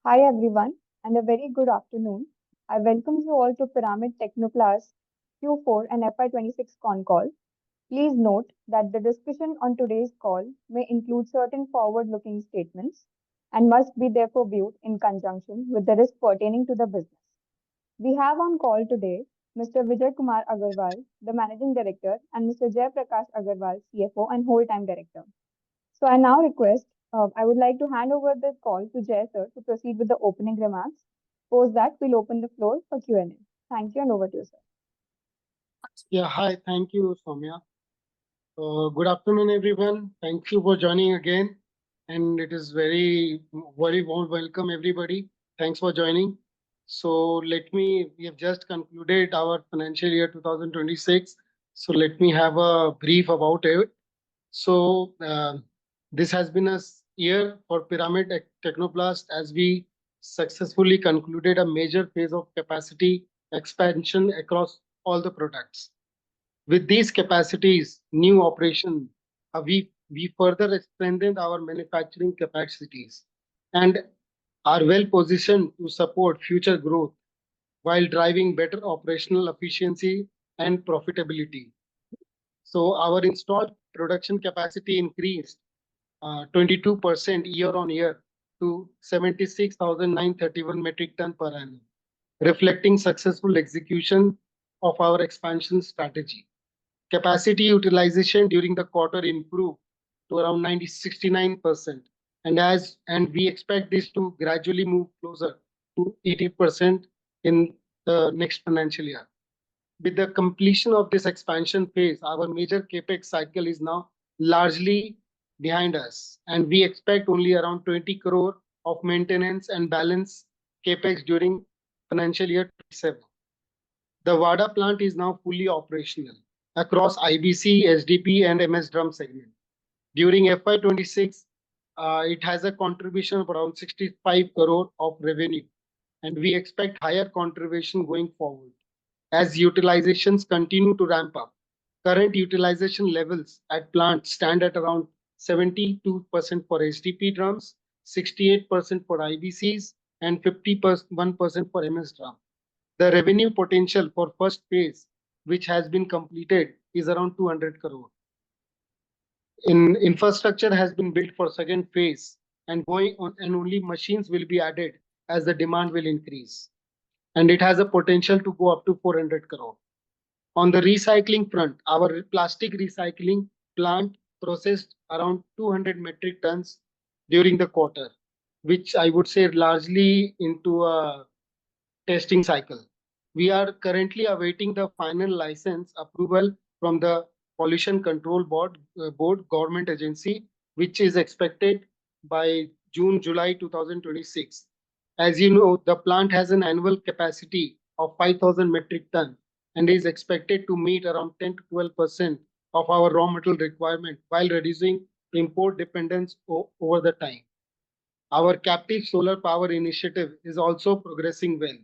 Hi everyone, and a very good afternoon. I welcome you all to Pyramid Technoplus Q4 and FY26 con call. Please note that the discussion on today's call may include certain forward-looking statements and must be therefore viewed in conjunction with the risk pertaining to the business. We have on call today Mr. Vijay Kumar Agarwal, the Managing Director, and Mr. Jay Prakash Agarwal, CFO and Whole-Time Director. So I now I would like to hand over the call to Jay sir to proceed with the opening remarks. Post that, we'll open the floor for Q&A. Thank you and over to you, sir. Yeah, hi. Thank you, Soumya. Good afternoon, everyone. Thank you for joining again. And it is very warm welcome, everybody. Thanks for joining. We have just concluded our financial year 2026. So let me have a brief about it. This has been a year for Pyramid Technoplast as we successfully concluded a major phase of capacity expansion across all the products. With these capacities, new operation, we further strengthened our manufacturing capacities and are well positioned to support future growth while driving better operational efficiency and profitability. So our installed production capacity increased 22% year on year to 76,931 metric ton per annum, reflecting successful execution of our expansion strategy. Capacity utilization during the quarter improved to around 69%, and we expect this to gradually move closer to 80% in the next financial year. With the completion of this expansion phase, our major capex cycle is now largely behind us, and we expect only around 20 crore of maintenance and balance capex during financial year 27. The Wada plant is now fully operational across IBC, SDP, and MS Drum segment. During FY26, it has a contribution of around 65 crore of revenue, and we expect higher contribution going forward as utilizations continue to ramp up. Current utilization levels at plant stand at around 72% for SDP drums, 68% for IBCs, and 51% for MS Drum. The revenue potential for first phase, which has been completed, is around 200 crore. Infrastructure has been built for second phase and going on, and only machines will be added as the demand will increase. And it has a potential to go up to 400 crore. On the recycling front, our plastic recycling plant processed around 200 metric tons during the quarter, which I would say largely into a testing cycle. We are currently awaiting the final license approval from the Pollution Control Board government agency, which is expected by July 2026. As you know, the plant has an annual capacity of 5,000 metric ton and is expected to meet around 10 to 12% of our raw material requirement while reducing import dependence over the time. Our captive solar power initiative is also progressing well.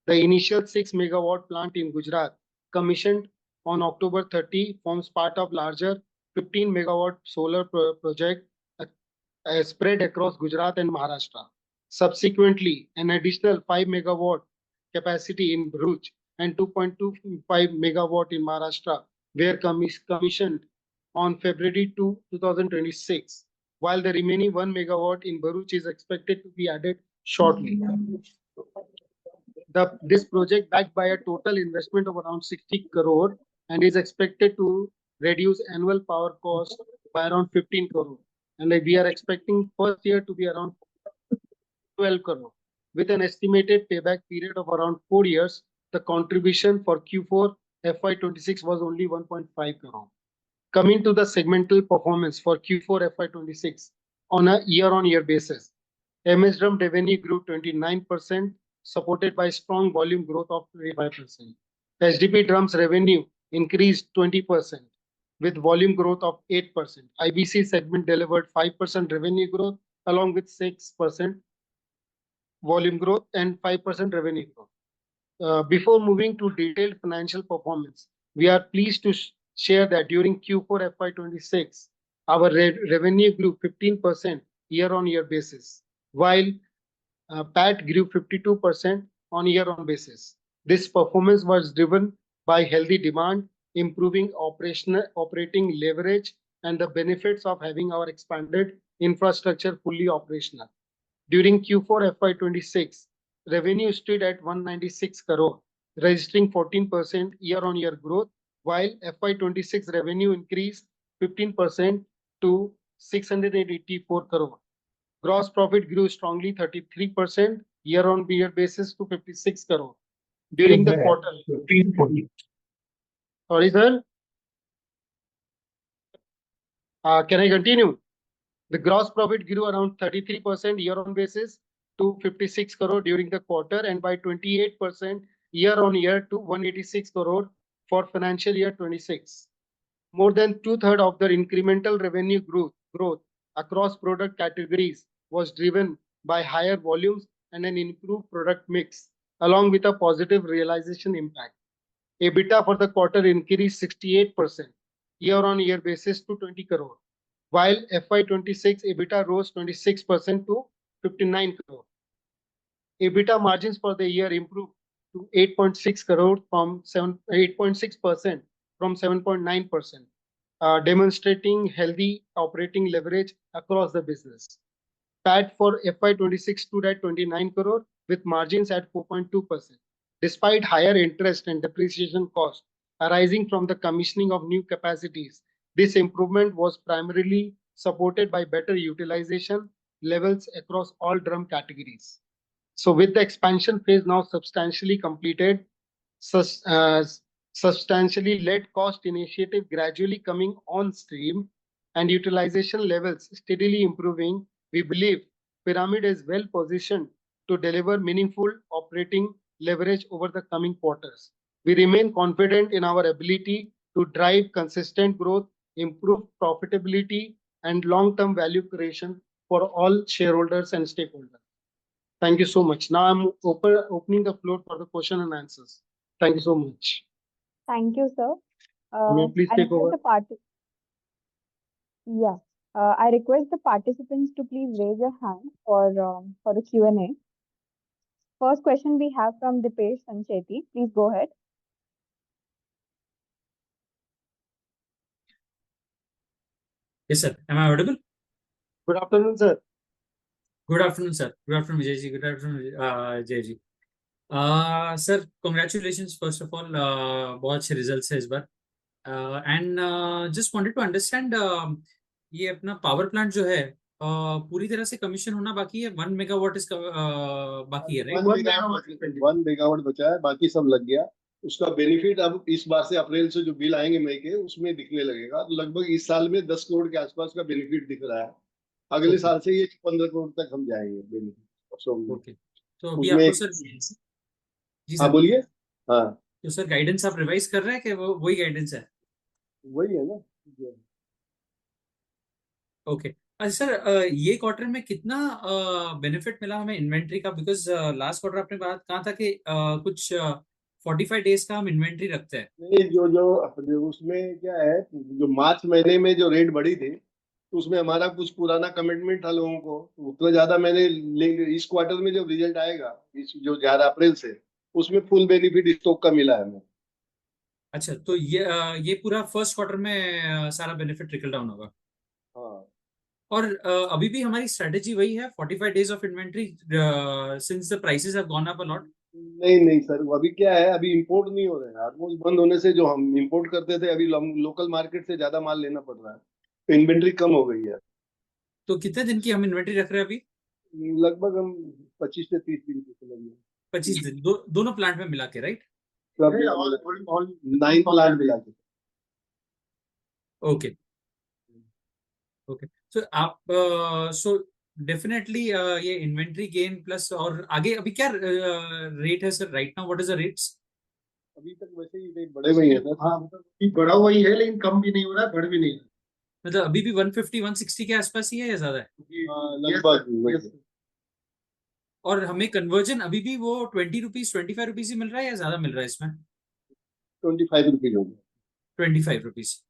The initial 6 megawatt plant in Gujarat, commissioned on October 30, forms part of larger 15 megawatt solar project spread across Gujarat and Maharashtra. Subsequently, an additional 5 megawatt capacity in Bharuch and 2.25 megawatt in Maharashtra were commissioned on February 2, 2026, while the remaining 1 megawatt in Bharuch is expected to be added shortly. This project, backed by a total investment of around 60 crore, and is expected to reduce annual power cost by around 15 crore. And we are expecting first year to be around 12 crore. With an estimated payback period of around 4 years, the contribution for Q4 FY26 was only 1.5 crore. Coming to the segmental performance for Q4 FY26 on a year-on-year basis, MS Drum revenue grew 29%, supported by strong volume growth of 25%. SDP Drums revenue increased 20%, with volume growth of 8%. IBC segment delivered 5% revenue growth, along with 6% volume growth and 5% revenue growth. Before moving to detailed financial performance, we are pleased to share that during Q4 FY26, our revenue grew 15% year-on-year basis, while PAT grew 52% on year-on basis. This performance was driven by healthy demand, improving operating leverage, and the benefits of having our expanded infrastructure fully operational. During Q4 FY26, revenue stood at 196 crore, registering 14% year-on-year growth, while FY26 revenue increased 15% to 684 crore. Gross profit grew strongly 33% year-on-year basis to 56 crore. During the quarter, sorry sir, can I continue? The gross profit grew around 33% year-on basis to 56 crore during the quarter and by 28% year-on-year to 186 crore for financial year 26. More than two-thirds of the incremental revenue growth across product categories was driven by higher volumes and an improved product mix, along with a positive realization impact. EBITDA for the quarter increased 68% year-on-year basis to 20 crore, while FY26 EBITDA rose 26% to 59 crore. EBITDA margins for the year improved to 8.6% from 7.9%, demonstrating healthy operating leverage across the business. PAT for FY26 stood at 29 crore with margins at 4.2%. Despite higher interest and depreciation costs arising from the commissioning of new capacities, this improvement was primarily supported by better utilization levels across all drum categories. So with the expansion phase now substantially completed, substantially led cost initiative gradually coming on stream and utilization levels steadily improving, we believe Pyramid is well positioned to deliver meaningful operating leverage over the coming quarters. We remain confident in our ability to drive consistent growth, improve profitability, and long-term value creation for all shareholders and stakeholders. Thank you so much. Now I'm opening the floor for the question and answers. Thank you so much. Thank you, sir. May I please I take over? request I request the participants to please raise your hand for the Q&A. First question we have from Dipesh Sancheti. Please go ahead. Yes, sir. Am I audible? Good afternoon, sir. Good afternoon, sir. Good afternoon, Vijay ji. Good afternoon, Jay ji. Sir, congratulations first of all. बहुत अच्छे results है इस बार. And just wanted to understand ये अपना power plant जो है पूरी तरह से कमीशन होना बाकी है. 1 मेगावाट इसका बाकी है, राइट? 1 मेगावाट बचा है, बाकी सब लग गया. उसका बेनिफिट अब इस बार से अप्रैल से जो बिल आएंगे मई के, उसमें दिखने लगेगा. तो लगभग इस साल में 10 करोड़ के आसपास का बेनिफिट दिख रहा है. अगले साल से ये 15 करोड़ तक हम जाएंगे बेनिफिट. ओके, तो अभी आपको सर जी हाँ सर बोलिए. हाँ तो सर गाइडेंस आप रिवाइज कर रहे हैं कि वही गाइडेंस है? वही है ना. ओके. अच्छा सर, ये क्वार्टर में कितना बेनिफिट मिला हमें इन्वेंट्री का? बिकॉज लास्ट क्वार्टर आपने बात कहा था कि कुछ 45 डेज का हम इन्वेंट्री रखते हैं. नहीं, जो उसमें क्या है, जो मार्च महीने में जो रेट बढ़ी थी, तो उसमें हमारा कुछ पुराना कमिटमेंट था लोगों को. उतना ज्यादा मैंने इस क्वार्टर में जो रिजल्ट आएगा, इस जो 11 अप्रैल से, उसमें फुल बेनिफिट स्टॉक का मिला है हमें. अच्छा, तो ये पूरा फर्स्ट क्वार्टर में सारा बेनिफिट ट्रिकल डाउन होगा. हाँ. और अभी भी हमारी स्ट्रेटेजी वही है, 45 days of inventory since the prices have gone up a lot. नहीं सर, अभी क्या है, अभी इंपोर्ट नहीं हो रहे हैं. ऑलमोस्ट बंद होने से जो हम इंपोर्ट करते थे, अभी लोकल मार्केट से ज्यादा माल लेना पड़ रहा है, तो इन्वेंट्री कम हो गई है. तो कितने दिन की हम इन्वेंट्री रख रहे हैं अभी? लगभग हम 25 से 30 दिन की लगी. 25 दिन दोनों प्लांट में मिला के, राइट? 9 प्लांट मिला के. Okay okay. सो आप सो डेफिनेटली ये इन्वेंट्री गेन प्लस और आगे अभी क्या रेट है sir right now? What is the rates? अभी तक वैसे ही रेट बढ़े हुए हैं सर. हाँ, बढ़ा हुआ ही है, लेकिन कम भी नहीं हो रहा है, बढ़ भी नहीं रहा. मतलब अभी भी 150 160 के आसपास ही है या ज्यादा है? लगभग. और हमें कन्वर्जन अभी भी वो 20 रुपीज 25 रुपीज ही मिल रहा है या ज्यादा मिल रहा है इसमें? 25 रुपीज होगा. 25 rupees.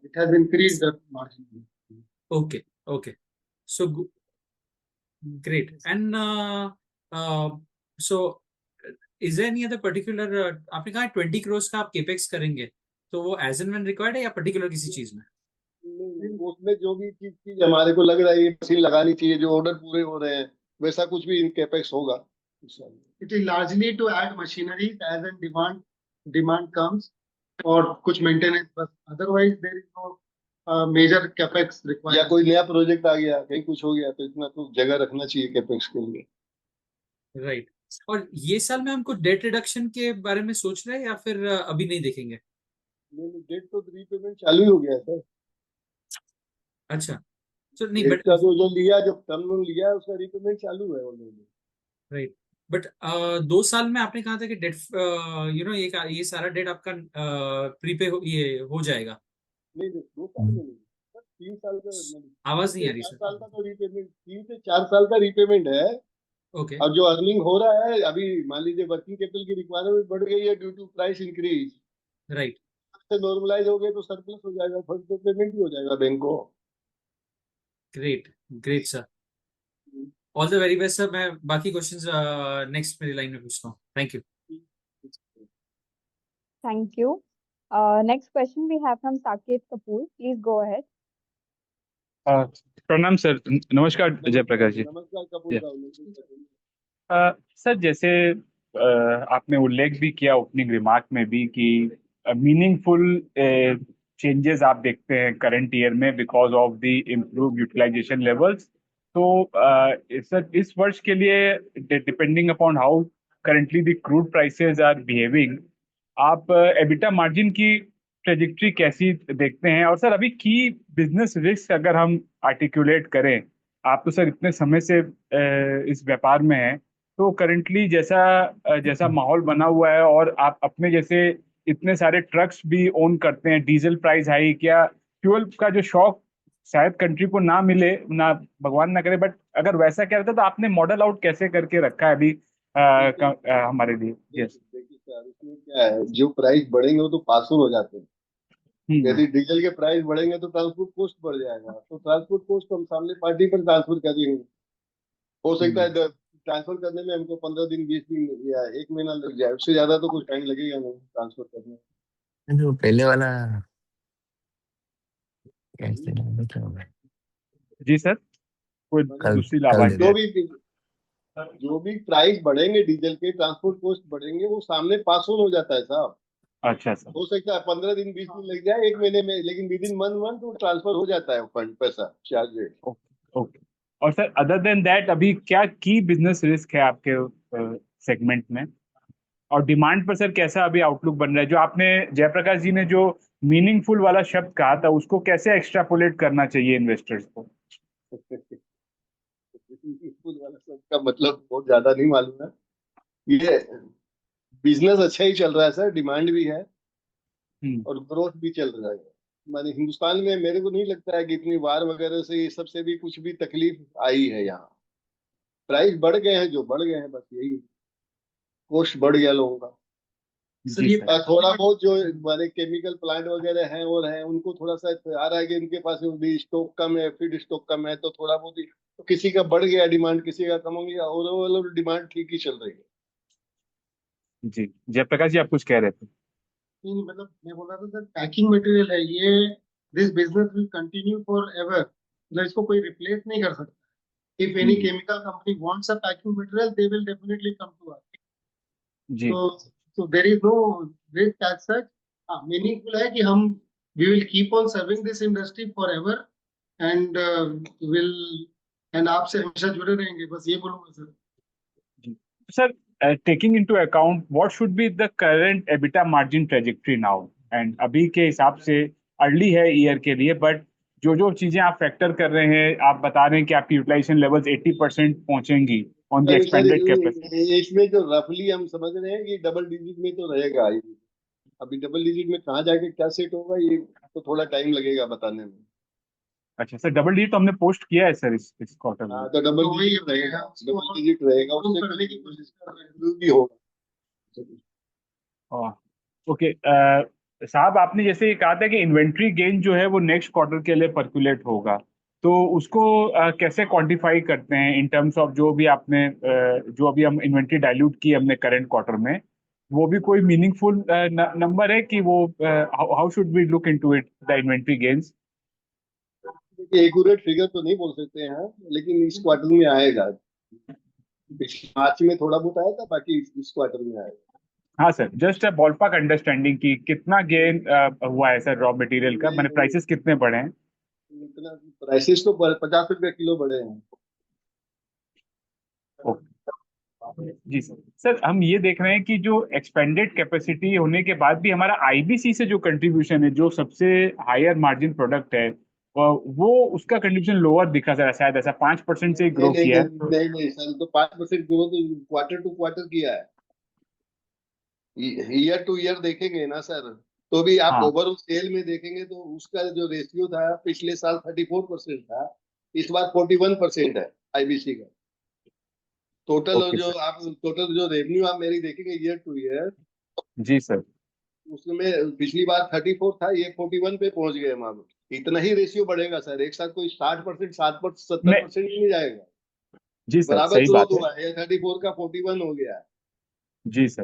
It has increased the margin. Okay. So great. And so is there any other particular, आपने कहा 20 करोड़ का आप केपेक्स करेंगे, तो वो एज एंड व्हेन रिक्वायर्ड है या पर्टिकुलर किसी चीज में? नहीं, उसमें जो भी चीज हमारे को लग रहा है ये मशीन लगानी चाहिए, जो ऑर्डर पूरे हो रहे हैं वैसा कुछ भी इन कैपेक्स होगा। It is largely to add machineries as and demand comes, और कुछ मेंटेनेंस बस, otherwise there is no major capex या रिक्वायर्ड। कोई नया प्रोजेक्ट आ गया, कहीं कुछ हो गया, तो इतना तो जगह रखना चाहिए कैपेक्स के लिए। राइट। और ये साल में हमको डेट रिडक्शन के बारे में सोच रहे हैं या फिर अभी नहीं देखेंगे? नहीं, डेट तो रीपेमेंट चालू ही हो गया है सर। अच्छा, तो नहीं डेट बट का जो लिया, जो टर्म लोन लिया है उसका रीपेमेंट चालू है ऑलरेडी। राइट, बट 2 साल में आपने कहा था कि डेट ये सारा डेट आपका प्रीपे ये हो जाएगा। नहीं नहीं, 2 साल में नहीं सर, 3 साल का, मतलब आवाज 3 नहीं से आ रही 4 सर। साल का तो रीपेमेंट, 3 से 4 साल का रीपेमेंट है। ओके। अब जो अर्निंग हो रहा है अभी, मान लीजिए वर्किंग कैपिटल की रिक्वायरमेंट बढ़ गई है due to price increase, right. से नॉर्मलाइज हो गए तो सरप्लस हो जाएगा, फर्स्ट तो पेमेंट ही हो जाएगा बैंक को। Great, great sir, all the very best sir. मैं बाकी क्वेश्चंस नेक्स्ट मेरी लाइन में पूछता हूँ। Thank you. Thank you. Next question we have from Saket Kapoor. Please go ahead. प्रणाम सर, नमस्कार जयप्रकाश जी। नमस्कार कपूर Yeah. साहब। सर जैसे आपने उल्लेख भी किया ओपनिंग रिमार्क में भी कि मीनिंगफुल चेंजेस आप देखते हैं करंट ईयर में because of the improve utilisation levels. तो सर इस वर्ष के लिए depending upon how currently the crude prices are behaving, आप एबिटा मार्जिन की ट्रेजेक्ट्री कैसी देखते हैं? और सर अभी की बिजनेस रिस्क अगर हम आर्टिकुलेट करें, आप तो सर इतने समय से इस व्यापार में हैं, तो करंटली जैसा माहौल बना हुआ है और आप अपने जैसे इतने सारे ट्रक्स भी ओन करते हैं, डीजल प्राइस हाइक या फ्यूल का जो शॉक शायद कंट्री को ना मिले, ना भगवान ना करे, बट अगर वैसा क्या रहता तो आपने मॉडल आउट कैसे करके रखा है अभी हमारे लिए? यस। देखिए सर, इसमें क्या है, जो प्राइस बढ़ेंगे वो तो पास ऑन हो जाते हैं। यदि डीजल के प्राइस बढ़ेंगे तो ट्रांसपोर्ट कॉस्ट बढ़ जाएगा, तो ट्रांसपोर्ट कॉस्ट हम सामने पार्टी पर ट्रांसफर कर देंगे। हो सकता है ट्रांसफर करने में हमको 15 दिन 20 दिन या 1 महीना लग जाए, उससे ज्यादा तो कुछ टाइम लगेगा नहीं ट्रांसफर करने में। जो पहले वाला कैसे नाम था? जी सर, कोई कल दूसरी कल लाभार्थी? दे दे। जो भी प्राइस बढ़ेंगे डीजल के, ट्रांसपोर्ट कॉस्ट बढ़ेंगे, वो सामने पास ऑन हो जाता है साहब। अच्छा सर। हो सकता है 15 दिन 20 दिन लग जाए, 1 महीने में, लेकिन विद इन मंथ तो ट्रांसफर हो जाता है फंड, पैसा, चार्ज रेट। Okay okay. और सर अदर देन दैट अभी क्या की बिजनेस रिस्क है आपके सेगमेंट में? और डिमांड पर सर कैसा अभी आउटलुक बन रहा है? जो आपने जयप्रकाश जी ने जो मीनिंगफुल वाला शब्द कहा था, उसको कैसे एक्सट्रापोलेट करना चाहिए इन्वेस्टर्स को? इसको वाला सबका मतलब बहुत ज्यादा नहीं मालूम है। ये बिजनेस अच्छा ही चल रहा है सर, डिमांड भी है और ग्रोथ भी चल रहा है। माने हिंदुस्तान में मेरे को नहीं लगता है कि इतनी वार वगैरह से ये सबसे भी कुछ भी तकलीफ आई है यहाँ। प्राइस बढ़ गए हैं, जो बढ़ गए हैं, बस यही, कॉस्ट बढ़ गया लोगों का। जी सर। थोड़ा बहुत जो माने केमिकल प्लांट वगैरह हैं और हैं, उनको थोड़ा सा आ रहा है कि उनके पास भी स्टॉक कम है, फीड स्टॉक कम है, तो थोड़ा बहुत ही, तो किसी का बढ़ गया डिमांड, किसी का कम हो गया, ओवरऑल डिमांड ठीक ही चल रही है। जी जयप्रकाश जी, आप कुछ कह रहे थे? नहीं, मतलब मैं बोल रहा था सर, पैकिंग मटेरियल है ये, this business will continue for ever, मतलब इसको कोई रिप्लेस नहीं कर सकता। If any chemical company wants a packing material, they will definitely come to us. जी so there is no risk as such. हाँ, मीनिंगफुल है कि हम we will keep on serving this industry forever and will and आपसे हमेशा जुड़े रहेंगे, बस ये बोलूंगा sir. Ji sir, taking into account what should be the current EBITDA margin trajectory now, and अभी के हिसाब से अर्ली है ईयर के लिए, बट जो जो चीजें आप फैक्टर कर रहे हैं, आप बता रहे हैं कि आपकी यूटिलाइजेशन लेवल्स 80% पहुंचेंगी on the sir expanded capacity. इसमें जो रफली हम समझ रहे हैं कि डबल डिजिट में तो रहेगा ही। अभी डबल डिजिट में कहाँ जाके क्या सेट होगा, ये तो थोड़ा टाइम लगेगा बताने में। अच्छा सर, डबल डिजिट तो हमने पोस्ट किया है सर इस क्वार्टर में। हाँ, तो डबल तो वही डिजिट रहेगा, उसको डबल डिजिट रहेगा, improve उससे करने की कोशिश कर रहे हैं। improve भी होगा। ओके साहब, आपने जैसे ये कहा था कि इन्वेंट्री गेन जो है वो नेक्स्ट क्वार्टर के लिए परकुलेट होगा, तो उसको कैसे क्वांटिफाई करते हैं इन टर्म्स ऑफ जो भी आपने जो अभी हम इन्वेंट्री डाइल्यूट की हमने करंट क्वार्टर में, वो भी कोई मीनिंगफुल नंबर है कि वो how should we look into it the inventory gains? देखिए एक्यूरेट फिगर तो नहीं बोल सकते हैं, लेकिन इस क्वार्टर में आएगा। पिछले मार्च में थोड़ा बहुत आया था, बाकी इस क्वार्टर में आएगा। हाँ sir, just a ballpark understanding की कितना गेन हुआ है सर रॉ मटेरियल का, मैंने प्राइसेस कितने बढ़े हैं? इतना प्राइसेस तो 50 रुपये किलो बढ़े हैं। ओके जी सर। सर हम ये देख रहे हैं कि जो एक्सपेंडेड कैपेसिटी होने के बाद भी हमारा आईबीसी से जो कंट्रीब्यूशन है, जो सबसे हायर मार्जिन प्रोडक्ट है, वो उसका कंट्रीब्यूशन लोअर दिखा सर, शायद ऐसा 5% से नहीं ग्रो नहीं किया नहीं है। नहीं नहीं सर, तो 5% ग्रोथ क्वार्टर टू क्वार्टर किया है। ईयर टू ईयर देखेंगे ना सर, तो भी आप हाँ ओवरऑल सेल में देखेंगे तो उसका जो रेशियो था पिछले साल 34% था, इस बार 41% है आईबीसी का। Okay sir. टोटल जो रेवेन्यू आप मेरी देखेंगे ईयर टू ईयर, जी सर। उसमें पिछली बार 34 था, ये 41 पे पहुंच गए हम। अब इतना ही रेशियो बढ़ेगा सर, एक साथ कोई 60%, 60%, नहीं 70% नहीं जाएगा। जी सर, बराबर सही बात ग्रोथ है। हुआ है, 34 का 41 हो गया है। जी सर।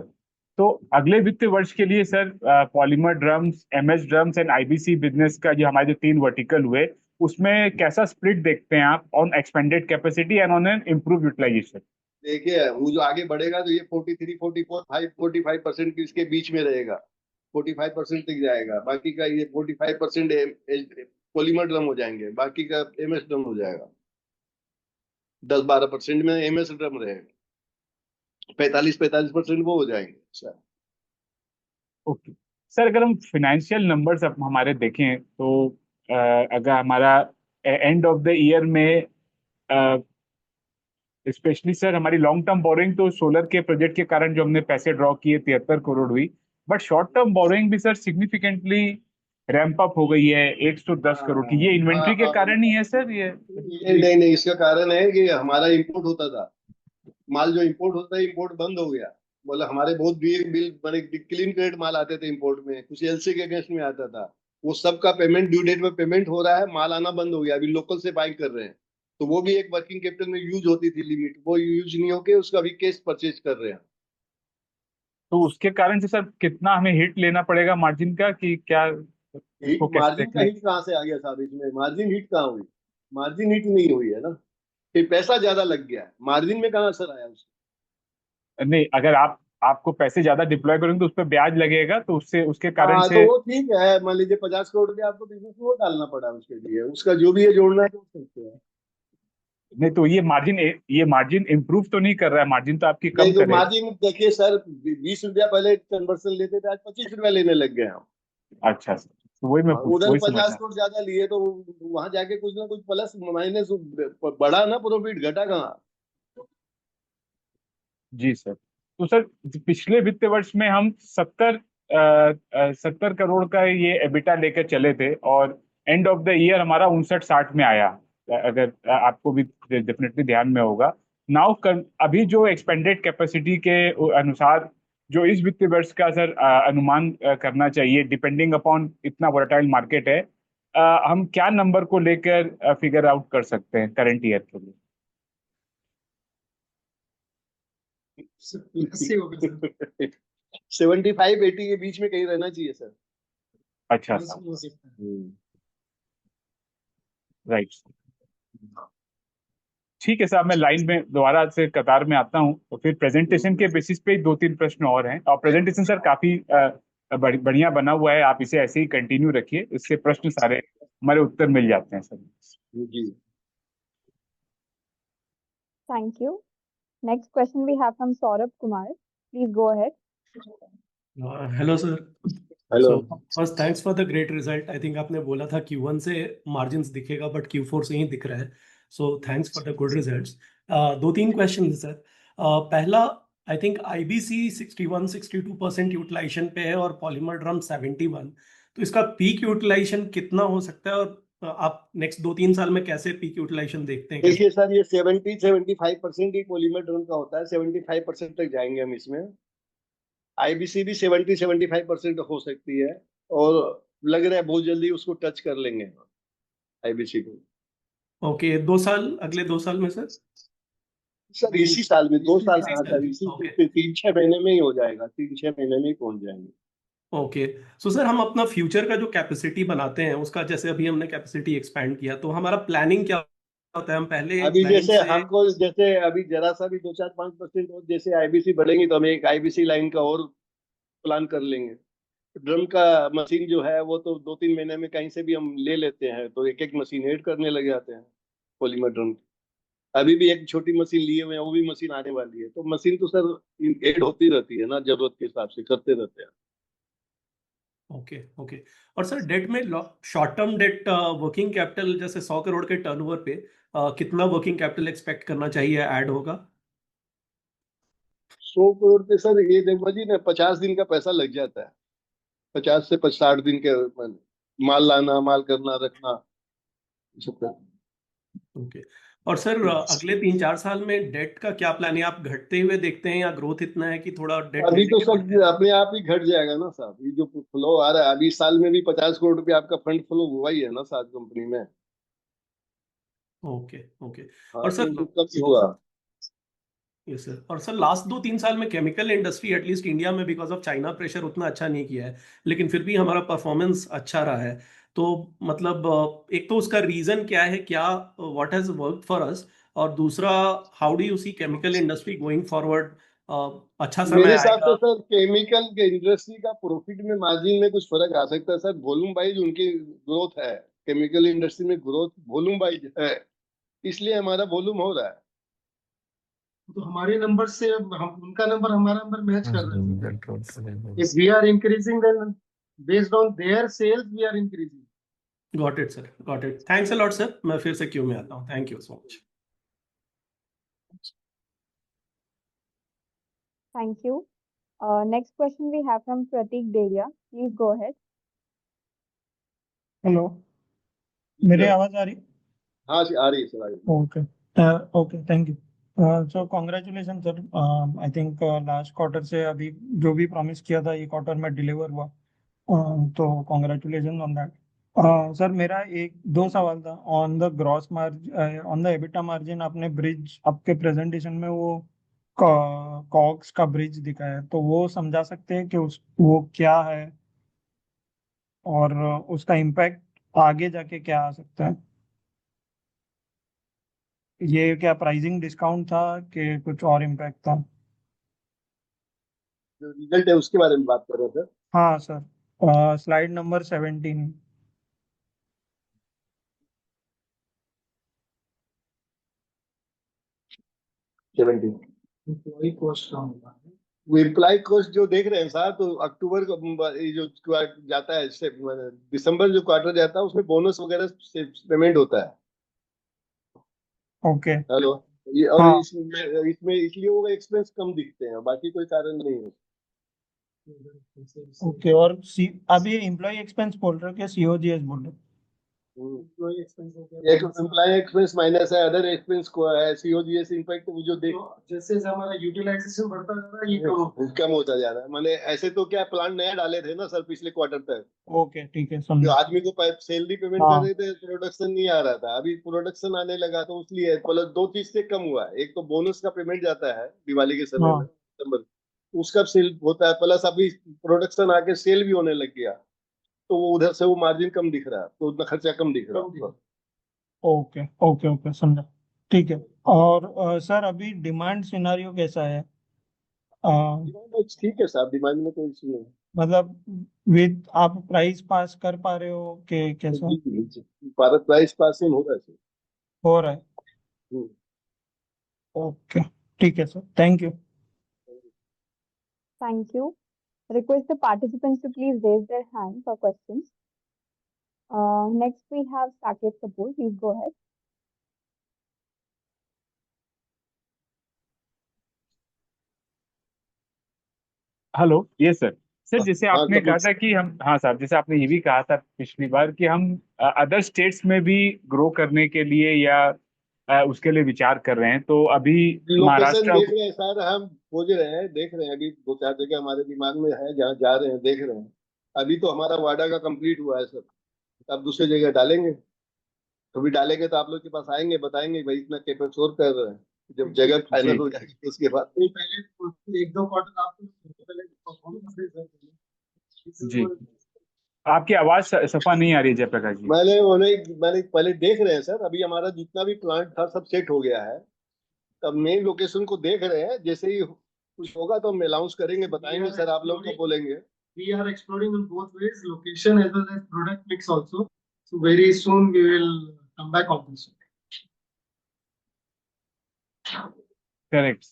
तो अगले वित्तीय वर्ष के लिए sir polymer drums, MS drums and IBC business का जो हमारे जो 3 वर्टिकल हुए, उसमें कैसा स्प्लिट देखते हैं आप on expanded capacity and on an improve utilisation? देखिए वो जो आगे बढ़ेगा तो ये 43, 44, 45% के इसके बीच में रहेगा। 45% तक जाएगा, बाकी का ये 45% पॉलीमर ड्रम हो जाएंगे, बाकी का एमएस ड्रम हो जाएगा। 10-12% में एमएस ड्रम रहेगा, 45% वो हो जाएंगे सर। ओके सर, अगर हम फाइनेंशियल नंबर्स अब हमारे देखें तो अगर हमारा एंड ऑफ द ईयर में स्पेशली सर हमारी लॉन्ग टर्म बोरोइंग तो सोलर के प्रोजेक्ट के कारण जो हमने पैसे ड्रॉ किए 73 करोड़ हुई, बट शॉर्ट टर्म बोरोइंग भी सर सिग्निफिकेंटली रैंप अप हो गई है 110 करोड़ की। ये इन्वेंट्री के कारण ही है सर ये? नहीं नहीं नहीं, इसका कारण है कि हमारा इंपोर्ट होता था, माल जो इंपोर्ट होता है इंपोर्ट बंद हो गया। बोला हमारे बहुत बिग बिल बड़े क्लीन क्रेडिट माल आते थे इंपोर्ट में, कुछ एलसी के अगेंस्ट में आता था। वो सब का पेमेंट ड्यू डेट में पेमेंट हो रहा है, माल आना बंद हो गया, अभी लोकल से बाइंग कर रहे हैं। तो वो भी एक वर्किंग कैपिटल में यूज होती थी लिमिट, वो यूज नहीं होके उसका अभी कैश परचेज कर रहे हैं। तो उसके कारण से सर कितना हमें हिट लेना पड़ेगा मार्जिन का, कि क्या उसको कैसे मार्जिन का देखना है? हिट कहाँ से आ गया साहब? इसमें मार्जिन हिट कहाँ हुई? मार्जिन हिट नहीं हुई है ना, फिर पैसा ज्यादा लग गया है, मार्जिन में कहाँ असर आया उसका? नहीं, अगर आप आपको पैसे ज्यादा डिप्लॉय करेंगे तो उस पर ब्याज लगेगा, तो उससे उसके कारण हाँ तो से। वो ठीक है, मान लीजिए 50 करोड़ रुपया आपको बिजनेस में वो डालना पड़ा, उसके लिए उसका जो भी है जोड़ना है जोड़ सकते हैं। नहीं तो ये मार्जिन इंप्रूव तो नहीं कर रहा है, मार्जिन तो आपकी नहीं कम तो करेगा। मार्जिन देखिए सर, 20 रुपया पहले कन्वर्सन लेते थे, आज 25 रुपया लेने लग गए हम। अच्छा सर, तो वही मैं हाँ, पूछ उधर वही 50 करोड़ समझना। ज्यादा लिए तो वहां जाके कुछ ना कुछ प्लस माइनस बढ़ा ना, प्रॉफिट घटा कहाँ? जी सर। तो सर पिछले वित्त वर्ष में हम 70 करोड़ का ये एबिटा लेकर चले थे, और एंड ऑफ द ईयर हमारा 59-60 में आया। अगर आपको भी डेफिनेटली ध्यान में होगा। नाउ अभी जो एक्सपेंडेड कैपेसिटी के अनुसार जो इस वित्त वर्ष का सर अनुमान करना चाहिए, डिपेंडिंग अपॉन इतना वोलेटाइल मार्केट है, हम क्या नंबर को लेकर फिगर आउट कर सकते हैं करंट ईयर के लिए? 75-80 के बीच में कहीं रहना चाहिए सर। अच्छा सर, राइट। ठीक है साहब, मैं लाइन में दोबारा से कतार में आता हूँ, तो फिर प्रेजेंटेशन के बेसिस पे 2-3 प्रश्न और हैं, और प्रेजेंटेशन सर काफी बढ़िया बना हुआ है, आप इसे ऐसे ही कंटिन्यू रखिए, इससे प्रश्न सारे हमारे उत्तर मिल जाते हैं सर। जी Thank you. Next question we have from Saurabh Kumar. Please go ahead. Hello sir. Hello. So first thanks for the great result. I think आपने बोला था Q1 से मार्जिन्स दिखेगा, बट Q4 से ही दिख रहा है। So thanks for the good results. 2-3 question है सर। पहला, आई थिंक IBC 61-62% यूटिलाइजेशन पे है और पॉलीमर ड्रम 71। तो इसका पीक यूटिलाइजेशन कितना हो सकता है, और आप नेक्स्ट 2-3 साल में कैसे पीक यूटिलाइजेशन देखते हैं? देखिए सर, ये 70-75% ही पॉलीमर ड्रम का होता है, 75% तक जाएंगे हम इसमें। आईबीसी भी 70-75% हो सकती है, और लग रहा है बहुत जल्दी उसको टच कर लेंगे आईबीसी को। ओके, 2 साल, अगले 2 साल में सर? सर इसी साल में 2 साल, इसी हाँ साल सर, में, इसी ओके 3-6 महीने में ही हो जाएगा, 3-6 महीने में ही पहुंच जाएंगे। ओके। सो सर, हम अपना फ्यूचर का जो कैपेसिटी बनाते हैं उसका, जैसे अभी हमने कैपेसिटी एक्सपैंड किया, तो हमारा प्लानिंग क्या होता है? हम पहले अभी क्लाइंट जैसे से हमको, जैसे अभी जरा सा भी 2-4-5% और जैसे आईबीसी बढ़ेंगी तो हम एक आईबीसी लाइन का और प्लान कर लेंगे। ड्रम का मशीन जो है वो तो 2-3 महीने में कहीं से भी हम ले लेते हैं, तो एक एक मशीन ऐड करने लग जाते हैं पॉलीमर ड्रम। अभी भी एक छोटी मशीन लिए हुए हैं, वो भी मशीन आने वाली है, तो मशीन तो सर ऐड होती रहती है ना, जरूरत के हिसाब से करते रहते हैं। Okay okay. और सर, डेट में short term debt, working capital, जैसे 100 करोड़ के टर्नओवर पे कितना वर्किंग कैपिटल एक्सपेक्ट करना चाहिए ऐड होगा? 100 करोड़ पे सर ये देखो जी ना, 50 दिन का पैसा लग जाता है। 50 से 60 दिन के माल लाना, माल करना, रखना, ये सब करना। ओके। और सर, अगले 3-4 साल में डेट का क्या प्लान है? आप घटते हुए देखते हैं या ग्रोथ इतना है कि थोड़ा डेट अभी तो लेने के सब पड़ते हैं? अपने आप ही घट जाएगा ना साहब, ये जो फ्लो आ रहा है, अभी इस साल में भी 50 करोड़ रुपए आपका फंड फ्लो हुआ ही है ना साथ कंपनी में। Okay okay. हाँ और तो सर, वो कब ही होगा। Yes sir. और सर, लास्ट 2-3 साल में केमिकल इंडस्ट्री एटलीस्ट इंडिया में बिकॉज ऑफ चाइना प्रेशर उतना अच्छा नहीं किया है, लेकिन फिर भी हमारा परफॉर्मेंस अच्छा रहा है। तो मतलब एक तो उसका रीजन क्या है, क्या what has worked for us, और दूसरा, how do you see chemical industry going forward? अच्छा समय मेरे हिसाब से आएगा? सर केमिकल के इंडस्ट्री का प्रॉफिट में, मार्जिन में कुछ फर्क आ सकता है सर, वॉल्यूम वाइज उनकी ग्रोथ है। केमिकल इंडस्ट्री में ग्रोथ वॉल्यूम वाइज है, इसलिए हमारा वॉल्यूम हो रहा है। तो हमारे नंबर से हम उनका नंबर हमारा नंबर मैच कर रहा है। Control for the If we are increasing, then based on their sales, we are increasing. Got it sir, got it. Thanks a lot sir, मैं फिर से क्यू में आता हूँ। Thank you so much. Thank you. Next question we have from Pratik Delia. Please go ahead. Hello, मेरी आवाज आ रही? हाँ जी, आ रही है सर, आ रही है। Okay okay, thank you. So congratulation sir, I think last quarter से अभी जो भी प्रॉमिस किया था ये क्वार्टर में डिलीवर हुआ, तो कॉन्ग्रेचुलेशन ऑन दैट। सर, मेरा एक दो सवाल था on the gross margin, on the EBITDA margin. आपने ब्रिज आपके प्रेजेंटेशन में वो कॉग्स का ब्रिज दिखाया है, तो वो समझा सकते हैं कि वो क्या है और उसका इम्पैक्ट आगे जाके क्या आ सकता है? ये क्या प्राइसिंग डिस्काउंट था कि कुछ और इम्पैक्ट था? जो रिजल्ट है उसके बारे में बात कर रहे थे। हाँ sir, slide number 17। 70। Employee cost कम होगा। वो एम्प्लॉय कॉस्ट जो देख रहे हैं साहब, तो अक्टूबर ये जो जाता है, दिसंबर जो क्वार्टर जाता है उसमें बोनस वगैरह से पेमेंट होता है। ओके। हेलो, ये और हाँ इसमें इसमें इसलिए वो एक्सपेंस कम दिखते हैं, बाकी कोई कारण नहीं है। ओके। और अभी एम्प्लॉय एक्सपेंस बोल रहे हो क्या सीओजीएस बोल रहे हो? Employee expense हो गया, एक एम्प्लॉय एक्सपेंस माइनस है, अदर एक्सपेंस को है, सीओजीएस इम्पैक्ट वो जो देख तो जैसे जैसे हमारा यूटिलाइजेशन बढ़ता जा रहा है, ये कम कम होता जा रहा है। मैंने ऐसे तो क्या प्लान नया डाले थे ना सर पिछले क्वार्टर तक, ओके, ठीक है, जो समझा। आदमी को सैलरी पेमेंट कर हाँ रहे थे, प्रोडक्शन नहीं आ रहा था, अभी प्रोडक्शन आने लगा, तो इसलिए प्लस दो चीज से कम हुआ है। एक तो बोनस का पेमेंट जाता है दिवाली के समय में, हाँ। दिसंबर, उसका सेल होता है, प्लस अभी प्रोडक्शन आके सेल भी होने लग गया, तो वो उधर से वो मार्जिन कम दिख रहा है, तो उतना खर्चा कम दिख रहा है। ओके ओके ओके, समझा। ठीक है। और सर, अभी डिमांड सिनारियो कैसा है? अ, डिमांड ठीक है साहब, डिमांड में कोई इशू नहीं मतलब विद आप प्राइस पास कर पा रहे हो कि है। कैसा जी जी जी, भारत प्राइस पासिंग हो रहा है सर। हो रहा है? हम्म। ओके, ठीक है sir, thank you. Thank you. Request the participants to please raise their hand for questions. Next we have Saket Kapoor. Please go ahead. Hello, ये सर जैसे हाँ आपने कहा कपूर। था कि हम, हाँ साहब, जैसे आपने ये भी कहा था पिछली बार कि हम अदर स्टेट्स में भी ग्रो करने के लिए या उसके लिए विचार कर रहे हैं, तो अभी लोकेशन महाराष्ट्र। देख रहे हैं सर, हम खोज रहे हैं, देख रहे हैं, अभी 2-4 जगह हमारे दिमाग में है जहाँ जा रहे हैं, देख रहे हैं। अभी तो हमारा वाडा का कंप्लीट हुआ है सर, अब दूसरी जगह डालेंगे। कभी डालेंगे तो आप लोग के पास आएंगे, बताएंगे भाई इतना केपेक्स और कर रहे हैं। जब जगह फाइनल जी हो जाएगी तो उसके बाद नहीं, पहले एक दो क्वार्टर आपको पहले परफॉर्मेंस दे सकते हैं। जी। आपकी आवाज सफा नहीं आ रही है जयप्रकाश जी। मैंने पहले देख रहे हैं सर, अभी हमारा जितना भी प्लांट था सब सेट हो गया है। तब मेन लोकेशन को देख रहे हैं, जैसे ही कुछ होगा तो हम अनाउंस करेंगे, बताएंगे सर, आप लोग को बोलेंगे। We are exploring in both ways, location as well as product mix also. So very soon we will come back on this. Correct.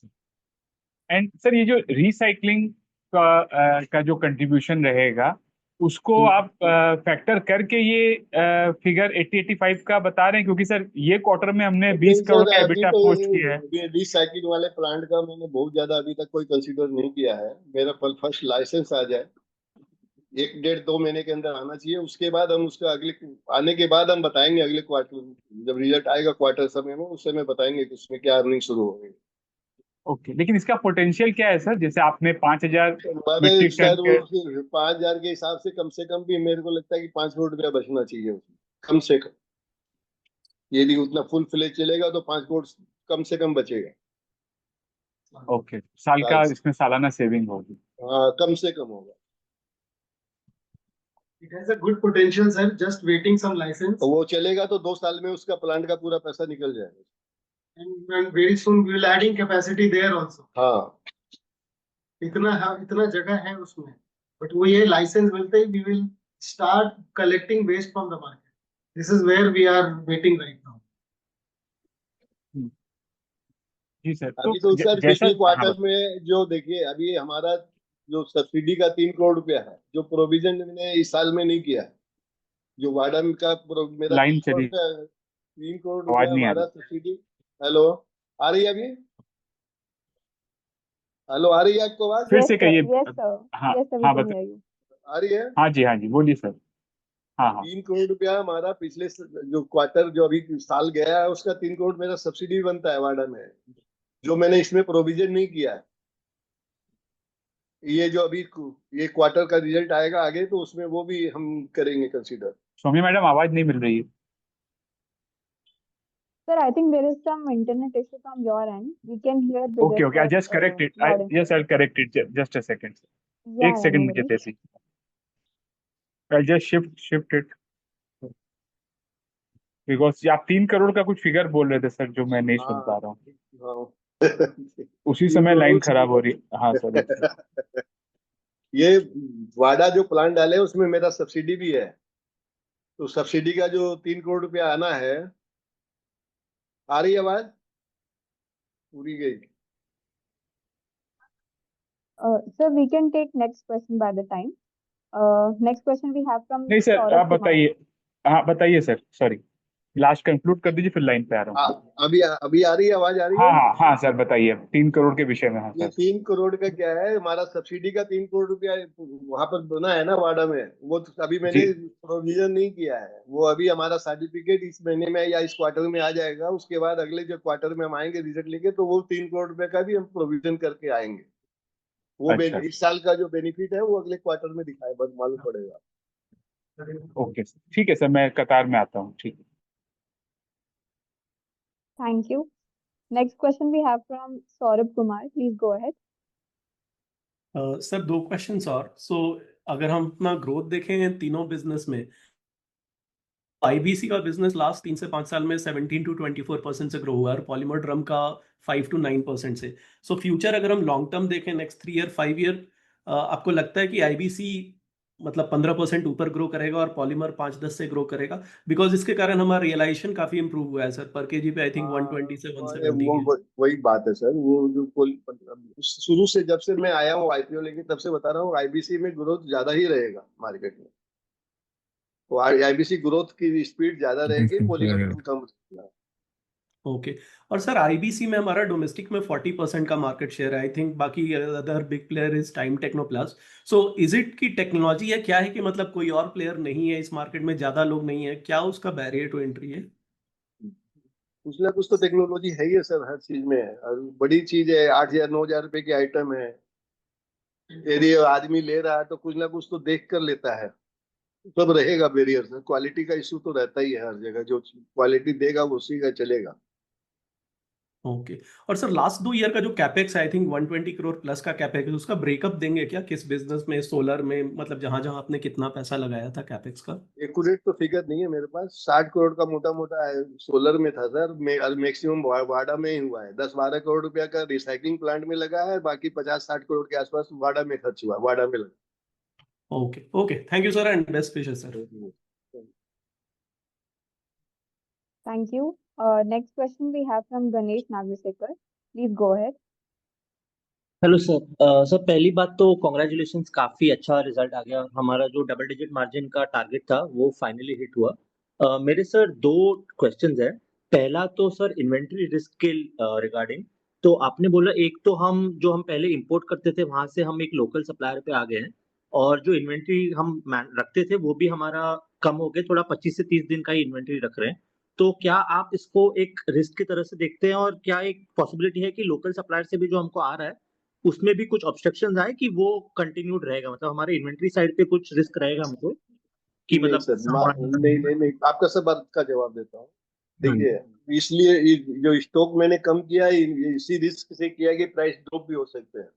And sir ये जो रिसाइकलिंग का जो कंट्रीब्यूशन रहेगा उसको आप फैक्टर करके ये फिगर 80-85 का बता रहे हैं, क्योंकि सर ये क्वार्टर में हमने 20 करोड़ सर का अभी एबिटा तो पोस्ट किया है। रिसाइकिल वाले प्लांट का मैंने बहुत ज्यादा अभी तक कोई कंसीडर नहीं किया है। मेरा फर्स्ट लाइसेंस आ जाए, 1 डेढ़ 2 महीने के अंदर आना चाहिए, उसके बाद हम उसका अगले आने के बाद हम बताएंगे, अगले क्वार्टर जब रिजल्ट आएगा क्वार्टर समय में, उस समय बताएंगे कि उसमें क्या अर्निंग शुरू होगी। ओके, लेकिन इसका पोटेंशियल क्या है सर? जैसे आपने 5,000 मैंने मीट्रिक टन सर के वो 5,000 के हिसाब से कम भी मेरे को लगता है कि 5 करोड़ रुपया बचना चाहिए उसमें, कम से कम। यदि उतना फुल फ्लेज चलेगा तो 5 करोड़ कम से कम बचेगा। ओके, साल साल का से, इसमें सालाना सेविंग होगी। हाँ कम से कम होगा। It has a good potential, sir. Just waiting some license, तो वो चलेगा तो 2 साल में उसका प्लांट का पूरा पैसा निकल जाएगा। and very soon we will adding capacity there also. हाँ इतना जगह है उसमें, but वो ये लाइसेंस मिलते ही we will start collecting waste from the market. This is where we are waiting right now. जी सर। अभी तो सर जैसा पिछले क्वार्टर में जो देखिए, अभी हमारा जो सब्सिडी का 3 करोड़ रुपया है, जो प्रोविजन मैंने इस साल में नहीं किया है, जो वार्डन का मेरा लाइन चली, 3 करोड़ आवाज रुपया नहीं आ हमारा रही। सब्सिडी। हेलो, आ रही है अभी? हेलो, आ रही है आपको आवाज? फिर Yes, से sir. कहिए। Yes, sir. हाँ Yes, sir. We हाँ can बता। hear you. आ रही है? हाँ जी बोलिए सर। हाँ हाँ 3 करोड़ रुपया हमारा पिछले जो क्वार्टर जो अभी साल गया है उसका 3 करोड़ मेरा सब्सिडी बनता है वार्डन में, जो मैंने इसमें प्रोविजन नहीं किया है। ये जो अभी ये क्वार्टर का रिजल्ट आएगा आगे, तो उसमें वो भी हम करेंगे कंसीडर। सौम्या मैडम, आवाज नहीं मिल रही है। Sir, I think there is some internet issue from your end. We can hear okay Vijay okay, I sir just correct it, loud and yes clear. I correct it, just a second. Yeah, एक yeah, second no मुझे worries. They, I just shift it, because आप 3 करोड़ का कुछ figure बोल रहे थे sir, जो मैं नहीं सुन पा रहा हूँ। हाँ। उसी 3 समय लाइन करोड़ खराब हो रही। हाँ सर। ये वाडा जो प्लान डाले उसमें मेरा सब्सिडी भी है, तो सब्सिडी का जो 3 करोड़ रुपया आना है। आ रही है आवाज? पूरी गई। Sir, we can take next question by the time. Next question we have from नहीं सर, Saurabh आप Kumar. बताइए। हाँ बताइए सर, सॉरी, लास्ट कंक्लूड कर दीजिए, फिर लाइन पे आ रहा हूँ। अभी अभी आ रही है आवाज? आ रही हाँ है? हाँ सर बताइए, 3 करोड़ के विषय में। हाँ ये सर। 3 करोड़ का क्या है, हमारा सब्सिडी का 3 करोड़ रुपया वहां पर बना है ना वाडा में, वो तो अभी मैंने जी प्रोविजन नहीं किया है। वो अभी हमारा सर्टिफिकेट इस महीने में या इस क्वार्टर में आ जाएगा, उसके बाद अगले जो क्वार्टर में हम आएंगे रिजल्ट लेके, तो वो 3 करोड़ रुपए का भी हम प्रोविजन करके आएंगे। वो अच्छा इस साल का जो बेनिफिट है वो अगले क्वार्टर में दिखाए, बस मालूम पड़ेगा। ओके सर, ठीक है सर, मैं कतार में आता हूँ। ठीक है। Thank you. Next question we have from Saurabh Kumar. Please go ahead. Sir 2 questions और अगर हम अपना ग्रोथ देखें तीनों बिजनेस में, आईबीसी का बिजनेस लास्ट 3 से 5 साल में 17 to 24% से ग्रो हुआ है और पॉलीमर ड्रम का 5 to 9% से। फ्यूचर अगर हम लॉन्ग टर्म देखें, नेक्स्ट 3 ईयर 5 ईयर, आपको लगता है कि आईबीसी मतलब 15% ऊपर ग्रो करेगा और पॉलीमर 5-10 से ग्रो करेगा? बिकॉज इसके कारण हमारा रियलाइजेशन काफी इंप्रूव हुआ है सर, पर केजी पे आई थिंक 120 से 170 की है। वही बात है सर, वो जो शुरू से जब से मैं आया हूँ आईपीओ लेके, तब से बता रहा हूँ आईबीसी में ग्रोथ ज्यादा ही रहेगा मार्केट में। तो आईबीसी ग्रोथ की स्पीड ज्यादा रहेगी, पॉलीमर कम रहेगा। ओके। और सर आईबीसी में हमारा डोमेस्टिक में 40% का मार्केट शेयर है, आई थिंक बाकी other big player is time Technoplast. Is it की टेक्नोलॉजी है क्या, है कि मतलब कोई और प्लेयर नहीं है इस मार्केट में, ज्यादा लोग नहीं है, क्या उसका बैरियर टू एंट्री है? कुछ ना कुछ तो टेक्नोलॉजी है ही है सर, हर चीज में है। और बड़ी चीज है, 8,000-9,000 रुपए की आइटम है। यदि आदमी ले रहा है तो कुछ ना कुछ तो देख कर लेता है। सब रहेगा बैरियर सर, क्वालिटी का इशू तो रहता ही है हर जगह, जो क्वालिटी देगा वो उसी का चलेगा। ओके। और सर लास्ट 2 ईयर का जो capex I think 120 crore plus का कैपेक्स, उसका ब्रेकअप देंगे क्या, किस बिजनेस में, सोलर में, मतलब जहां जहां आपने कितना पैसा लगाया था कैपेक्स का? एक्यूरेट तो फिगर नहीं है मेरे पास, 60 करोड़ का मोटा मोटा सोलर में था सर, मैक्सिमम वाडा में ही हुआ है। 10-12 करोड़ रुपया का रिसाइकलिंग प्लांट में लगा है, बाकी 50-60 करोड़ के आसपास वाडा में खर्च हुआ, वाडा में लगा। Okay okay, thank you sir and best wishes sir. Thank you. Next question we have from Ganesh Nagarsekar. Please go ahead. Hello sir. Sir पहली बात तो कॉन्ग्रेचुलेशंस, काफी अच्छा रिजल्ट आ गया। हमारा जो डबल डिजिट मार्जिन का टारगेट था वो फाइनली हिट हुआ। मेरे सर 2 क्वेश्चंस है। पहला तो सर इन्वेंट्री रिस्क के रिगार्डिंग, तो आपने बोला एक तो हम पहले इंपोर्ट करते थे वहां से हम एक लोकल सप्लायर पे आ गए हैं, और जो इन्वेंट्री हम रखते थे वो भी हमारा कम हो गया, थोड़ा 25 से 30 दिन का ही इन्वेंट्री रख रहे हैं। तो क्या आप इसको एक रिस्क की तरह से देखते हैं, और क्या एक पॉसिबिलिटी है कि लोकल सप्लायर से भी जो हमको आ रहा है उसमें भी कुछ ऑब्स्ट्रक्शंस आए कि वो कंटिन्यूड रहेगा, मतलब हमारे इन्वेंट्री साइड पे कुछ रिस्क रहेगा हमको कि नहीं मतलब सर, नहीं, आपका सब बात का जवाब देता हूँ। देखिए, इसलिए जो स्टॉक मैंने कम किया है, इसी रिस्क से किया है कि प्राइस ड्रॉप भी हो सकते हैं।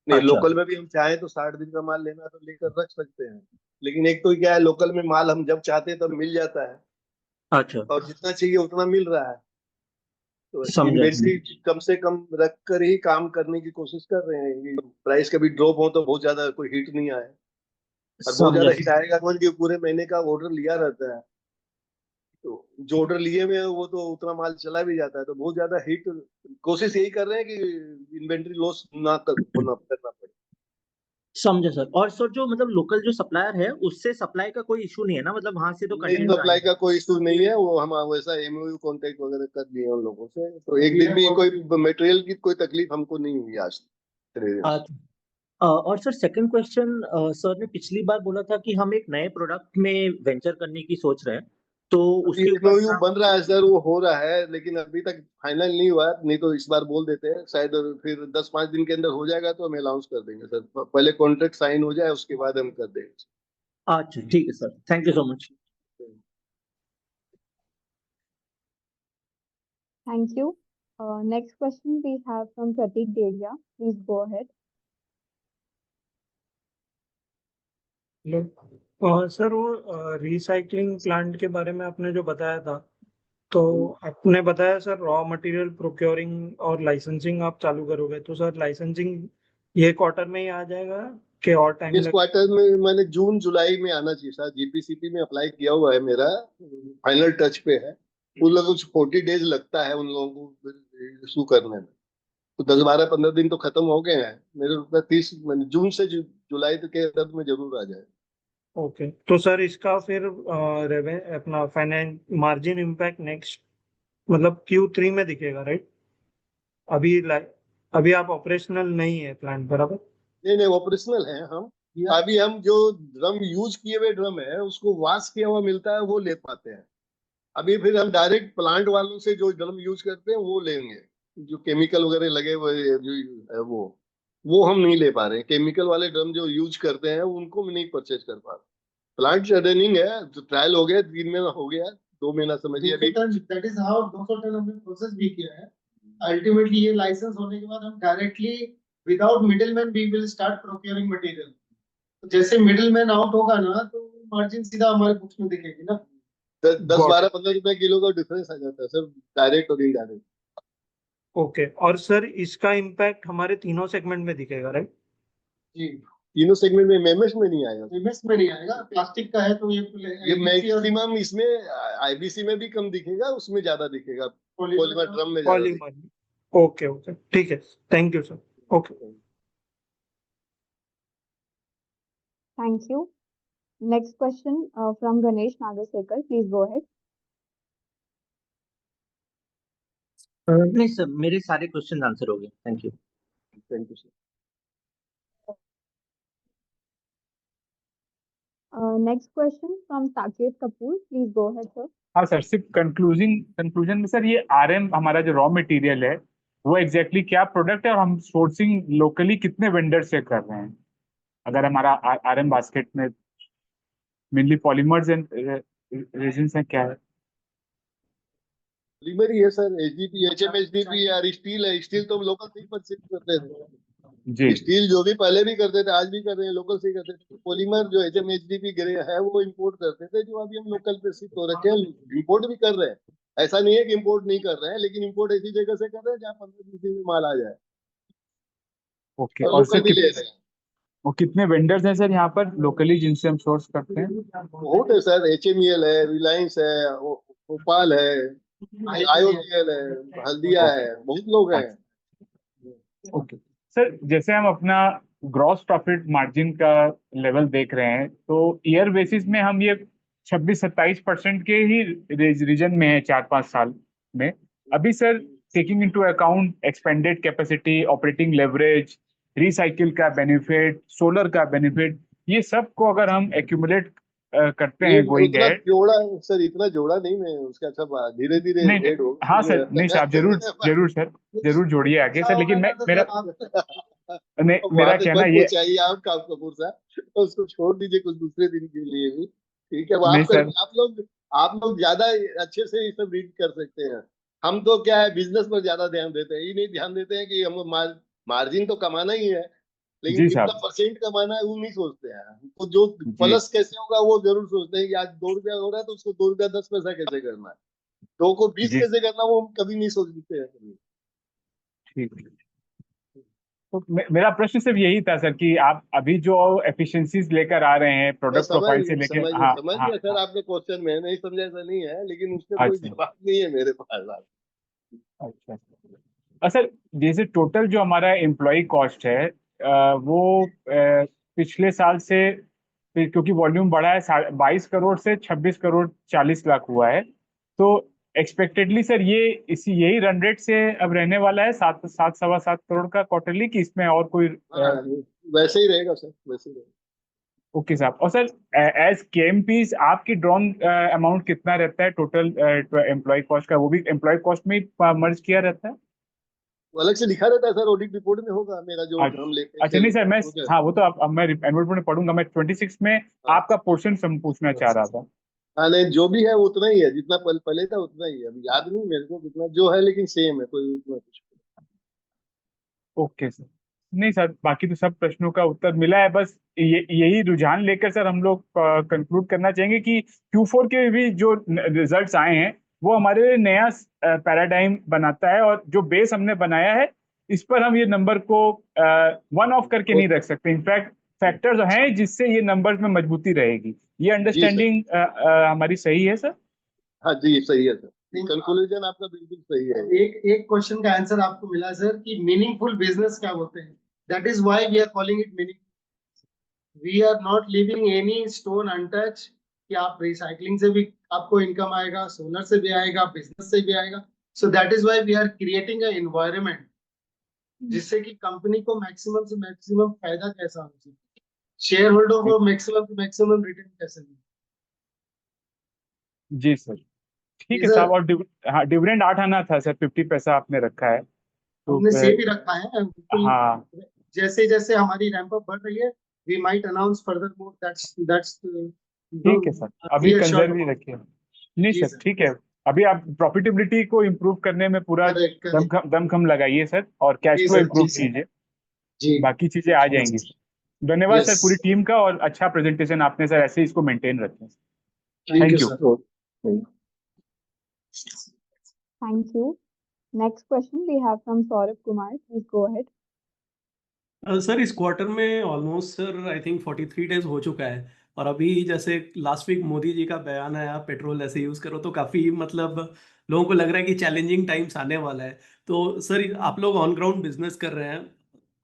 नहीं, अच्छा। लोकल में भी हम चाहें तो 60 दिन का माल लेना तो लेकर रख सकते हैं, लेकिन एक तो क्या है, लोकल में माल हम जब चाहते हैं तब मिल जाता है, अच्छा, और जितना चाहिए उतना मिल रहा है। तो समझा। इन्वेंट्री कम से कम रख कर ही काम करने की कोशिश कर रहे हैं। प्राइस कभी ड्रॉप हो तो बहुत ज्यादा कोई हिट नहीं आए, और बहुत समझा। ज्यादा हिट आएगा कौन, कि पूरे महीने का ऑर्डर लिया रहता है, तो जो ऑर्डर लिए हुए हैं वो तो उतना माल चला भी जाता है, तो बहुत ज्यादा हिट। कोशिश यही कर रहे हैं कि इन्वेंट्री लॉस ना करना पड़े। समझा सर। और सर जो मतलब लोकल जो सप्लायर है उससे सप्लाई का कोई इशू नहीं है ना, मतलब वहां से तो नहीं, कंटिन्यू सप्लाई का कोई इशू नहीं है, वो हम वैसा एमओयू कॉन्टेक्ट वगैरह कर दिए उन लोगों से, तो एक दिन भी कोई मटेरियल की कोई तकलीफ हमको नहीं हुई आज तक। और सर सेकंड क्वेश्चन, सर ने पिछली बार बोला था कि हम एक नए प्रोडक्ट में वेंचर करने की सोच रहे हैं, तो अभी उसके ऊपर एमओयू बन रहा है सर, वो हो रहा है, लेकिन अभी तक फाइनल नहीं हुआ है। नहीं तो इस बार बोल देते हैं, शायद फिर 10-5 दिन के अंदर हो जाएगा तो हम अनाउंस कर देंगे सर। पहले कॉन्ट्रैक्ट साइन हो जाए उसके बाद हम कर देंगे। अच्छा ठीक है sir, thank you so much. Thank you. Next question we have from Pratik Dedia. Please go ahead. Hello sir, वो रिसाइकलिंग प्लांट के बारे में आपने जो बताया था, तो आपने बताया सर रॉ मटेरियल प्रोक्योरिंग और लाइसेंसिंग आप चालू करोगे, तो सर लाइसेंसिंग ये क्वार्टर में ही आ जाएगा कि और टाइम इस क्वार्टर में मैंने जून जुलाई में आना चाहिए सर, जीपीसीपी में अप्लाई किया हुआ है मेरा, फाइनल टच पे है। उन लोगों को 40 डेज लगता है उन लोगों को इशू करने में, तो 10-12-15 दिन तो खत्म हो गए हैं मेरे रुपये। 30 जून से जुलाई तक के अंदर में जरूर आ जाए। ओके, तो सर इसका फिर अपना फाइनेंस मार्जिन इम्पैक्ट नेक्स्ट मतलब Q3 में दिखेगा, राइट? अभी अभी आप ऑपरेशनल नहीं है प्लांट, बराबर? नहीं नहीं, ऑपरेशनल है हम। अभी हम जो ड्रम यूज किए हुए ड्रम है उसको वॉश किया हुआ मिलता है, वो ले पाते हैं। अभी फिर हम डायरेक्ट प्लांट वालों से जो ड्रम यूज करते हैं वो लेंगे, जो केमिकल वगैरह लगे हुए जो है वो हम नहीं ले पा रहे हैं। केमिकल वाले ड्रम जो यूज करते हैं उनको हम नहीं परचेज कर पा रहे। प्लांट रनिंग है, तो ट्रायल हो गया, 3 महीना हो गया, 2 महीना समझिए अभी। दैट इज हाउ 200 टन हमने प्रोसेस भी किया है। अल्टीमेटली ये लाइसेंस होने के बाद हम directly without middleman we will start procuring material. तो जैसे मिडिलमैन आउट होगा ना तो मार्जिन सीधा हमारे बुक्स में दिखेगी ना। 10-12-15 रुपए किलो का डिफरेंस आ जाता है सर, डायरेक्ट और इनडायरेक्ट। ओके, और सर इसका इम्पैक्ट हमारे तीनों सेगमेंट में दिखेगा, राइट? जी, तीनों सेगमेंट में एमएस में नहीं आएगा। एमएस में नहीं आएगा, प्लास्टिक का है तो ये मैक्सिमम इसमें आईबीसी में भी कम दिखेगा, उसमें ज्यादा दिखेगा, पॉलीमर ड्रम में ज्यादा दिखेगा। पॉलीमर। ओके ओके, ठीक है, thank you sir. Okay. Thank you. Next question from Ganesh Nagarsekar. Please go ahead. नहीं सर, मेरे सारे क्वेश्चन आंसर हो गए, thank you. Thank you sir. Next question from Saket Kapoor. Please go ahead, sir. हाँ sir, सिर्फ conclusion में sir, ये RM हमारा जो रॉ मटेरियल है वो एग्जैक्टली क्या प्रोडक्ट है, और हम सोर्सिंग लोकली कितने वेंडर से कर रहे हैं, अगर हमारा आरएम बास्केट में। मेनली पॉलीमर्स एंड रेजिन्स हैं, क्या है? पॉलीमर ही है सर, एचडीपी, एचएमएचडीपी और स्टील है। स्टील तो हम लोकल से ही परचेज करते थे। जी स्टील जो भी पहले भी करते थे, आज भी कर रहे हैं, लोकल से ही करते थे। पॉलीमर जो एचएमएचडीपी ग्रे है वो इंपोर्ट करते थे, जो अभी हम लोकल पे शिफ्ट हो रखे हैं, इंपोर्ट भी कर रहे हैं। ऐसा नहीं है कि इंपोर्ट नहीं कर रहे हैं, लेकिन इंपोर्ट ऐसी जगह से कर रहे हैं जहाँ 15-20 दिन में माल आ जाए, ओके। और और सर लोकल भी ले रहे हैं। वो कितने वेंडर्स हैं सर यहाँ पर लोकली जिनसे हम सोर्स करते हैं? बहुत है सर, एचएमईएल है, रिलायंस है, भोपाल है, आईओसीएल है, हल्दिया है, बहुत लोग हैं। ओके सर, जैसे हम अपना ग्रॉस प्रॉफिट मार्जिन का लेवल देख रहे हैं, तो ईयर बेसिस में हम ये 26-27% के ही रीजन में है 4-5 साल में। अभी sir, taking into account expanded capacity, operating leverage, recycle का बेनिफिट, सोलर का बेनिफिट, ये सब को अगर हम एक्यूमुलेट करते ये हैं गोइंग उतना एहेड। जोड़ा सर, इतना जोड़ा नहीं मैं उसका, सब धीरे धीरे नहीं ऐड हो। हाँ सर, नहीं सर, आप जरूर जरूर सर, जरूर जोड़िए आगे सर, लेकिन मैं मेरा नहीं, मेरा वहां तक कहना मत ये पहुंचाइए आप काम कपूर साहब, तो उसको छोड़ दीजिए कुछ दूसरे दिन के लिए भी। ठीक है, वो नहीं आप कर, सर, आप लोग ज्यादा अच्छे से ये सब रीड कर सकते हैं। हम तो क्या है, बिजनेस पर ज्यादा ध्यान देते हैं, ये नहीं ध्यान देते हैं कि हम मार्जिन तो कमाना ही है, लेकिन जी कितना साहब, परसेंट कमाना है वो नहीं सोचते हैं। तो जो जी प्लस कैसे होगा वो जरूर सोचते हैं कि आज 2 रुपया हो रहा है तो उसको 2 रुपया 10 पैसा कैसे करना है, 2 को 20 जी, कैसे करना, वो हम कभी नहीं सोचते हैं कभी। ठीक। तो मेरा प्रश्न सिर्फ यही था सर कि आप अभी जो एफिशिएंसीज लेकर आ रहे हैं मैं प्रोडक्ट प्रोफाइल से लेके, हाँ समझ हाँ गया सर, हाँ, आपने क्वेश्चन में नहीं समझा ऐसा नहीं है, लेकिन उसका कोई अच्छा जवाब नहीं है मेरे पास। अच्छा। सर, जैसे टोटल जो हमारा एम्प्लॉय कॉस्ट है, वो पिछले साल से, क्योंकि वॉल्यूम बढ़ा है, 22 करोड़ से 26 करोड़ 40 लाख हुआ है, तो एक्सपेक्टेडली सर ये यही रन रेट से अब रहने वाला है, 7-7.25 करोड़ का क्वार्टरली, कि इसमें और कोई? हाँ, वैसे ही रहेगा सर, वैसे ही रहेगा। ओके साहब। और सर, एज केएमपीज आपकी ड्रॉन अमाउंट कितना रहता है टोटल एम्प्लॉय कॉस्ट का? वो भी एम्प्लॉय कॉस्ट में मर्ज किया रहता है? वो अलग से लिखा रहता है सर, ऑडिट रिपोर्ट में होगा मेरा जो अच्छा हम लेते अच्छा, नहीं सर, मैं, हैं। हाँ वो तो अब मैं एनुअल रिपोर्ट में पढ़ूंगा। मैं 26 में हाँ, आपका पोर्शन पूछना चाह रहा था। हाँ, नहीं जो भी है वो उतना ही है, जितना पहले था उतना ही है। अभी याद नहीं मेरे को कितना जो है, लेकिन सेम है, कोई उतना कुछ। ओके सर, नहीं सर, बाकी तो सब प्रश्नों का उत्तर मिला है। बस यही रुझान लेकर सर हम लोग कंक्लूड करना चाहेंगे कि Q4 के भी जो रिजल्ट्स आए हैं वो हमारे लिए नया पैराडाइम बनाता है, और जो बेस हमने बनाया है इस पर हम ये नंबर को वन ऑफ करके नहीं रख सकते। इनफैक्ट फैक्टर्स हैं जिससे ये नंबर में मजबूती रहेगी। ये जी सर, अंडरस्टैंडिंग हमारी सही है सर? हाँ जी सही है सर, कंक्लूजन आपका बिल्कुल सही है। एक एक क्वेश्चन का आंसर आपको मिला सर कि मीनिंगफुल बिजनेस क्या होते हैं। That is why we are calling it meaning. We are not leaving any stone untouch, कि आप रिसाइकलिंग से भी आपको इनकम आएगा, सोलर से भी आएगा, बिजनेस से भी आएगा। So that is why we are creating a environment जिससे कि कंपनी को मैक्सिमम से मैक्सिमम फायदा कैसा हो सके, शेयर होल्डर को मैक्सिमम से मैक्सिमम रिटर्न कैसे मिले। जी सर, ठीक है सर साहब। और हाँ, डिविडेंड 8 आना था सर, 50 पैसा आपने रखा है तो हमने सेव ही रखा है बिल्कुल। हाँ जैसे जैसे हमारी रैंप अप बढ़ रही है, we might announce further more. That's ठीक है सर, अभी कंजर्व ही रखिए। नहीं जी सर, सर, ठीक है, अभी आप प्रॉफिटेबिलिटी को इम्प्रूव करने में पूरा करेक्ट करेक्ट। दमखम लगाइए सर, और कैश जी फ्लो सर, इम्प्रूव जी सर, कीजिए। जी बाकी चीजें आ जाएंगी। धन्यवाद यस, सर पूरी टीम का, और अच्छा प्रेजेंटेशन आपने सर, ऐसे ही इसको मेंटेन रखें। Thank you thank you. Sir. Thank you. Next question we have from Saurabh Kumar. Please go ahead. Sir इस क्वार्टर में almost sir I think 43 days हो चुका है, और अभी जैसे लास्ट वीक मोदी जी का बयान आया पेट्रोल ऐसे यूज़ करो, तो काफ़ी मतलब लोगों को लग रहा है कि चैलेंजिंग टाइम्स आने वाला है। तो सर आप लोग ऑन ग्राउंड बिजनेस कर रहे हैं,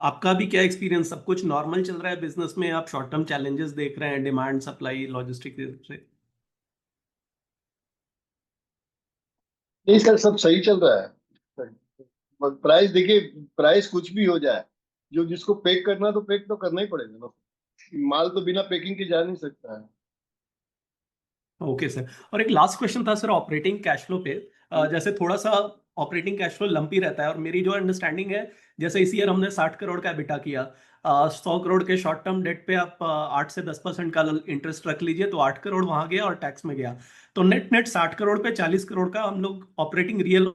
आपका भी क्या एक्सपीरियंस? सब कुछ नॉर्मल चल रहा है बिजनेस में? आप शॉर्ट टर्म चैलेंजेस देख रहे हैं डिमांड सप्लाई लॉजिस्टिक से? नहीं सर, सब सही चल रहा है। प्राइस देखिए, प्राइस कुछ भी हो जाए, जो जिसको पैक करना तो पैक तो करना ही पड़ेगा ना। माल तो बिना पैकिंग के जा नहीं सकता है। ओके सर, और एक लास्ट क्वेश्चन था सर ऑपरेटिंग कैश फ्लो पे। जैसे थोड़ा सा ऑपरेटिंग कैश फ्लो लंपी रहता है, और मेरी जो अंडरस्टैंडिंग है, जैसे इस ईयर हमने 60 करोड़ का EBITDA किया, 100 करोड़ के शॉर्ट टर्म डेट पे आप 8 से 10% का इंटरेस्ट रख लीजिए, तो 8 करोड़ वहां गया और टैक्स में गया, तो नेट नेट 60 करोड़ पे 40 करोड़ का हम लोग रियल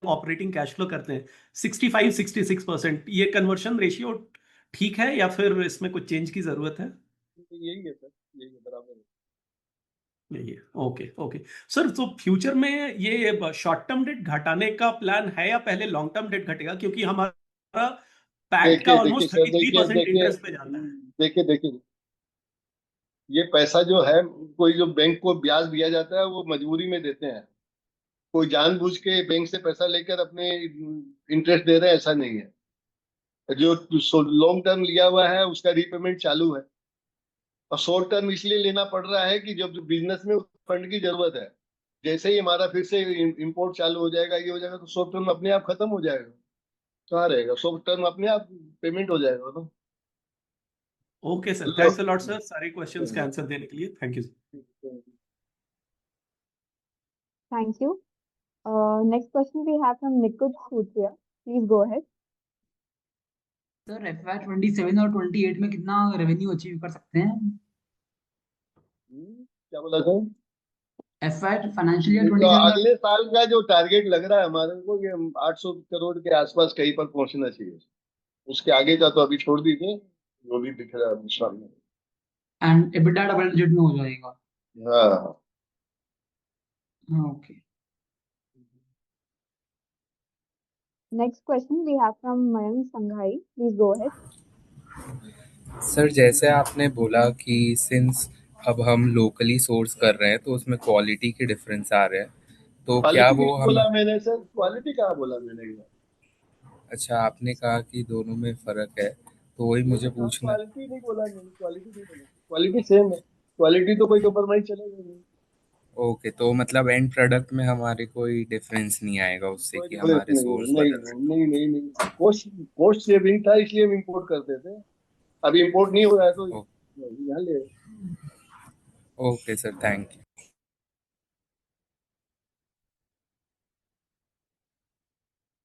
ऑपरेटिंग कैश फ्लो करते हैं। 65-66%, ये कन्वर्शन रेशियो ठीक है या फिर इसमें कुछ चेंज की जरूरत है? यही है सर, यही है, बराबर है। यही है, ओके ओके सर। तो फ्यूचर में ये शॉर्ट टर्म डेट घटाने का प्लान है या पहले लॉन्ग टर्म डेट घटेगा, क्योंकि हमारा पैक्ट का देखिए ऑलमोस्ट सर, 33% इंटरेस्ट पे जाता है। देखिए ये पैसा जो है, कोई जो बैंक को ब्याज दिया जाता है वो मजबूरी में देते हैं, कोई जानबूझ के बैंक से पैसा लेकर अपने इंटरेस्ट दे रहे हैं, ऐसा नहीं है। जो लॉन्ग टर्म लिया हुआ है उसका रीपेमेंट चालू है, और शॉर्ट टर्म इसलिए लेना पड़ रहा है कि जब बिजनेस में फंड की जरूरत है, जैसे ही हमारा फिर से इंपोर्ट चालू हो जाएगा, ये हो जाएगा, तो शॉर्ट टर्म अपने आप खत्म हो जाएगा, कहाँ रहेगा, शॉर्ट टर्म अपने आप पेमेंट हो जाएगा ना। Okay sir, thanks a lot sir, सारे क्वेश्चंस के आंसर देने के लिए thank you sir. Thank you. Next question we have from Nikud Sutria. Please go ahead. Sir FY 27 और 28 में कितना रेवेन्यू अचीव कर सकते हैं? क्या बोला था? FY फाइनेंशियल ईयर तो 27 और अगले साल का जो टारगेट लग रहा है हमारे को, कि 800 करोड़ के आसपास कहीं पर पहुंचना चाहिए, उसके आगे का तो अभी छोड़ दीजिए, जो भी दिख रहा है सामने। एंड EBITDA डबल डिजिट में हो जाएगा। हाँ, okay. Next question we have from Mayank Sanghai. Please go ahead. Sir जैसे आपने बोला कि सिंस अब हम लोकली सोर्स कर रहे हैं तो उसमें क्वालिटी के डिफरेंस आ रहे हैं, तो क्या क्वालिटी वो नहीं हम बोला मैंने सर, क्वालिटी कहाँ बोला मैंने? अच्छा आपने कहा कि दोनों में फर्क है, तो वही मुझे पूछना। क्वालिटी नहीं बोला मैंने, क्वालिटी नहीं बोला, क्वालिटी सेम है, क्वालिटी तो कोई कॉम्प्रोमाइज चलेगा नहीं। ओके, तो मतलब एंड प्रोडक्ट में हमारे कोई डिफरेंस नहीं आएगा उससे कोई कि डिफरेंस हमारे नहीं सोर्स है, नहीं बदल रहे नहीं नहीं नहीं, कॉस्ट सेविंग था इसलिए हम इंपोर्ट करते थे, अभी इंपोर्ट नहीं हो रहा है तो हैं। यहाँ ले। Okay sir, thank you.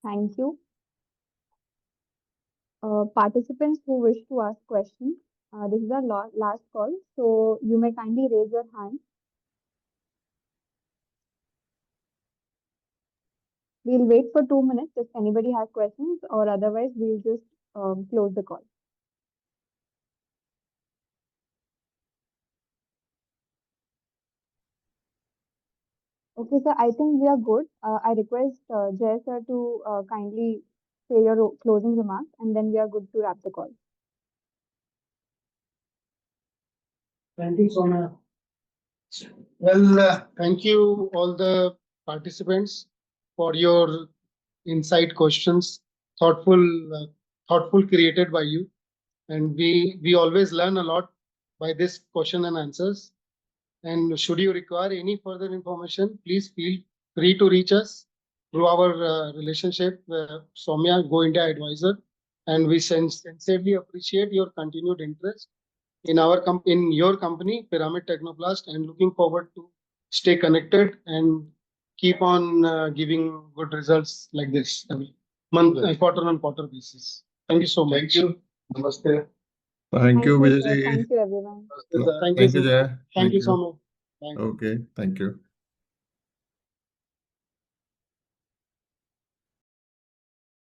Thank you. Participants who wish to ask questions, this is our last call, so you may kindly raise your hand. We'll wait for 2 minutes if anybody has questions, or otherwise we'll just close the call. Okay, sir, I think we are good. I request Jay sir to kindly say your closing remarks, and then we are good to wrap the call. Thank you so much. Well, thank you all the participants for your insight questions, thoughtful created by you, and we always learn a lot by this question and answers. And should you require any further information, please feel free to reach us through our relationship, Soumya Go India Advisor, and we sincerely appreciate your continued interest in in your company, Pyramid Technoplast, and looking forward to stay connected and keep on giving good results like this every month, quarter on quarter basis. Thank you so much. Thank you. Namaste. Thank you, sir. Vijay ji. Thank you, everyone. Thank you, Thank you, sir. Jay. Thank you so much. Bye. Okay, thank you.